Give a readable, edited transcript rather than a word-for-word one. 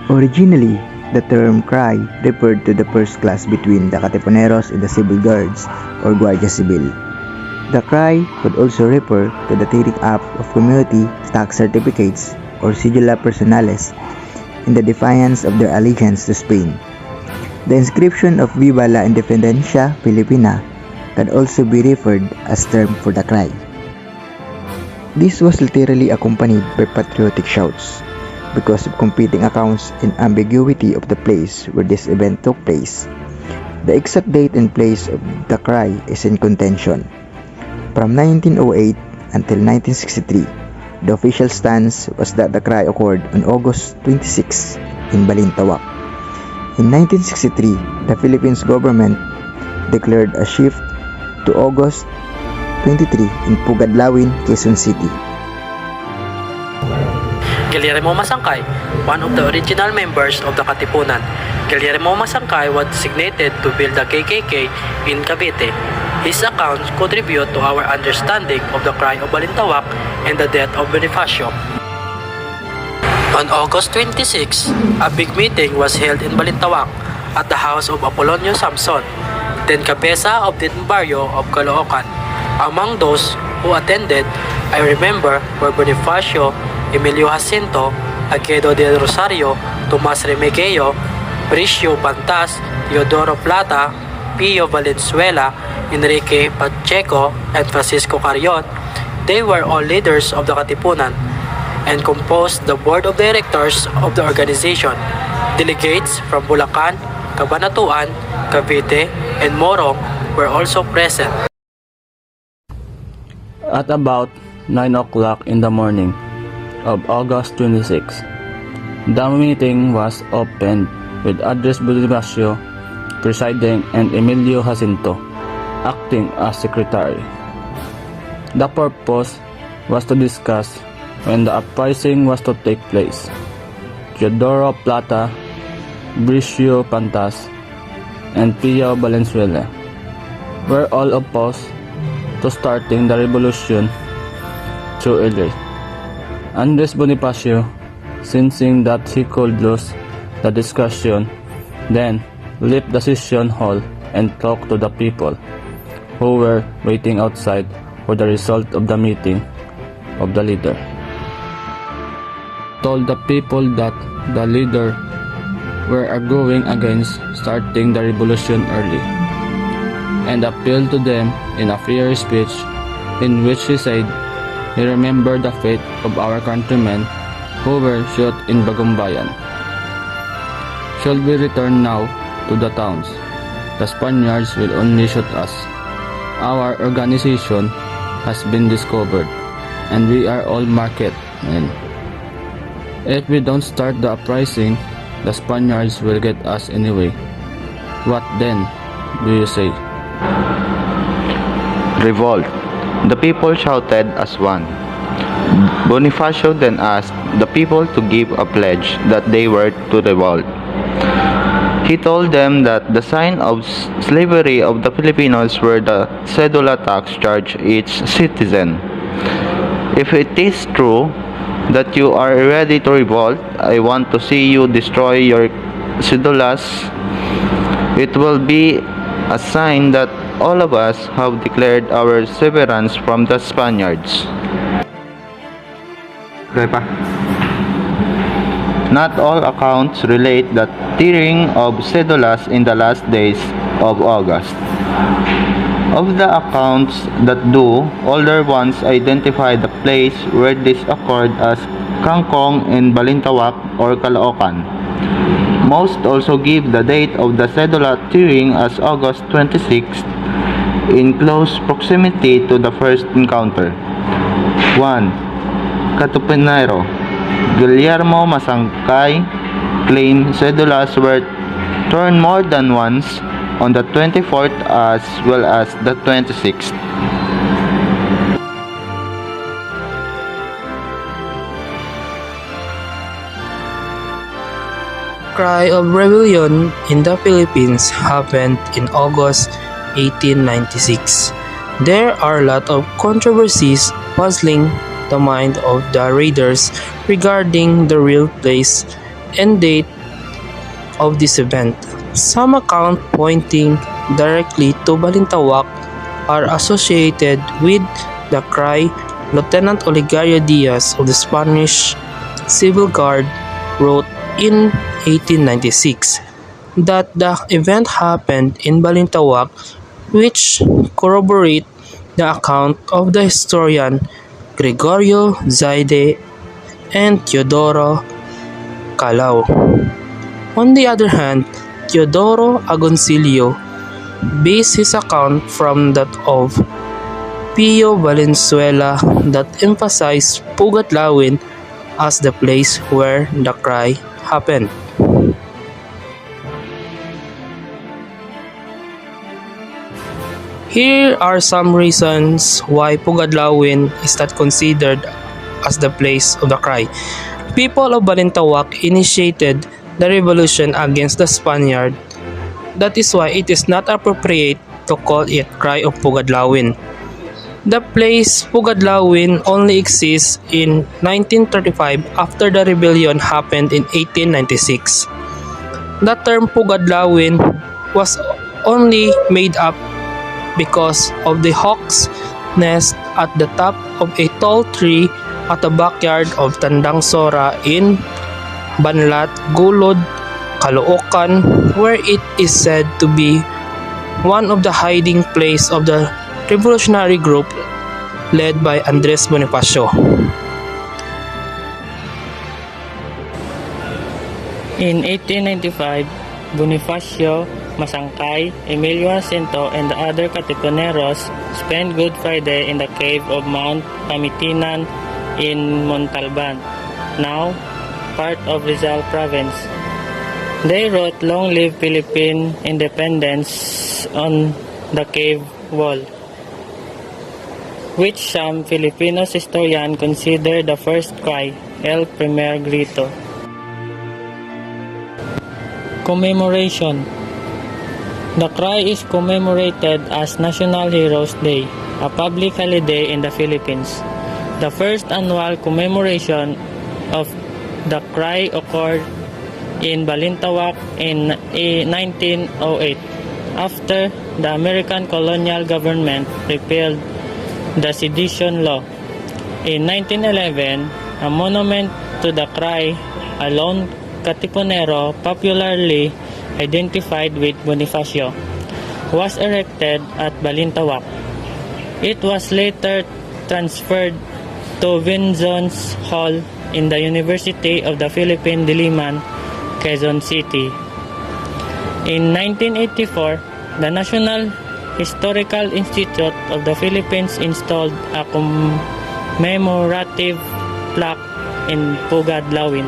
Originally, the term cry referred to the first class between the Katipuneros and the civil guards or Guardia Civil. The cry could also refer to the tearing up of community tax certificates or cedula personales in the defiance of their allegiance to Spain. The inscription of Viva la Independencia Filipina can also be referred as term for the cry. This was literally accompanied by patriotic shouts because of competing accounts and ambiguity of the place where this event took place. The exact date and place of the cry is in contention. From 1908 until 1963, the official stance was that the cry occurred on August 26 in Balintawak. In 1963, the Philippines government declared a shift to August 23 in Pugadlawin, Quezon City. Guillermo Masangkay, one of the original members of the Katipunan. Guillermo Masangkay was designated to build the KKK in Cavite. His accounts contribute to our understanding of the cry of Balintawak and the death of Bonifacio. On August 26, a big meeting was held in Balintawak at the house of Apolonio Samson, then cabeza of the barrio of Caloocan. Among those who attended, I remember were Bonifacio, Emilio Jacinto, Aguedo de Rosario, Tomas Remigio, Bricio Pantas, Teodoro Plata, Pio Valenzuela, Enrique Pacheco, and Francisco Carrion. They were all leaders of the Katipunan and composed the board of directors of the organization. Delegates from Bulacan, Cabanatuan, Cavite, and Morong were also present. At about 9 o'clock in the morning of August 26, the meeting was opened with Andres Bonifacio presiding and Emilio Jacinto acting as secretary. The purpose was to discuss when the uprising was to take place. Teodoro Plata, Bricio Pantas, and Pio Valenzuela were all opposed to starting the revolution too early. Andres Bonifacio, sensing that he could lose the discussion, then left the session hall and talked to the people who were waiting outside for the result of the meeting of the leader. Told the people that the leader were arguing against starting the revolution early, and appealed to them in a fair speech in which he said he remembered the fate of our countrymen who were shot in Bagumbayan. Should we return now to the towns, the Spaniards will only shoot us. Our organization has been discovered, and we are all market men. If we don't start the uprising, the Spaniards will get us anyway. What then do you say? Revolt. The people shouted as one. Bonifacio then asked the people to give a pledge that they were to revolt. He told them that the sign of slavery of the Filipinos were the cedula tax charged each citizen. If it is true that you are ready to revolt, I want to see you destroy your cedulas. It will be a sign that all of us have declared our severance from the Spaniards. Not all accounts relate the tearing of cedulas in the last days of August. Of the accounts that do, older ones identify the place where this occurred as Kangkong in Balintawak or Caloocan. Most also give the date of the cedula tearing as August 26th, in close proximity to the first encounter. 1. Katipunero. Guillermo Masangkay claimed cedulas were torn more than once on the 24th as well as the 26th. Cry of rebellion in the Philippines happened in August 1896. There are a lot of controversies puzzling the mind of the readers regarding the real place and date of this event. Some accounts pointing directly to Balintawak are associated with the cry Lieutenant Olegario Diaz of the Spanish Civil Guard wrote in 1896 that the event happened in Balintawak, which corroborate the account of the historian Gregorio Zaide and Teodoro Calao. On the other hand, Teodoro Agoncillo based his account from that of Pio Valenzuela that emphasized Pugatlawin as the place where the cry happened. Here are some reasons why Pugadlawin is not considered as the place of the cry. People of Balintawak initiated the revolution against the Spaniard. That is why it is not appropriate to call it Cry of Pugadlawin. The place Pugadlawin only exists in 1935 after the rebellion happened in 1896. The term Pugadlawin was only made up because of the hawk's nest at the top of a tall tree at the backyard of Tandang Sora in Banlat, Gulod, Caloocan, where it is said to be one of the hiding place of the revolutionary group led by Andres Bonifacio. In 1895, Bonifacio, Masangkay, Emilio Jacinto, and the other Katipuneros spent Good Friday in the cave of Mount Pamitinan in Montalban, now part of Rizal Province. They wrote "Long Live Philippine Independence" on the cave wall, which some Filipinos historians consider the first cry, El Primer Grito. Commemoration. The cry is commemorated as National Heroes Day, a public holiday in the Philippines. The first annual commemoration of the cry occurred in Balintawak in 1908 after the American colonial government repealed the sedition law. In 1911, a monument to the cry, a lone Katipunero popularly identified with Bonifacio, was erected at Balintawak. It was later transferred to Vinzon's Hall in the University of the Philippines, Diliman, Quezon City. In 1984, the National Historical Institute of the Philippines installed a commemorative plaque in Pugadlawin.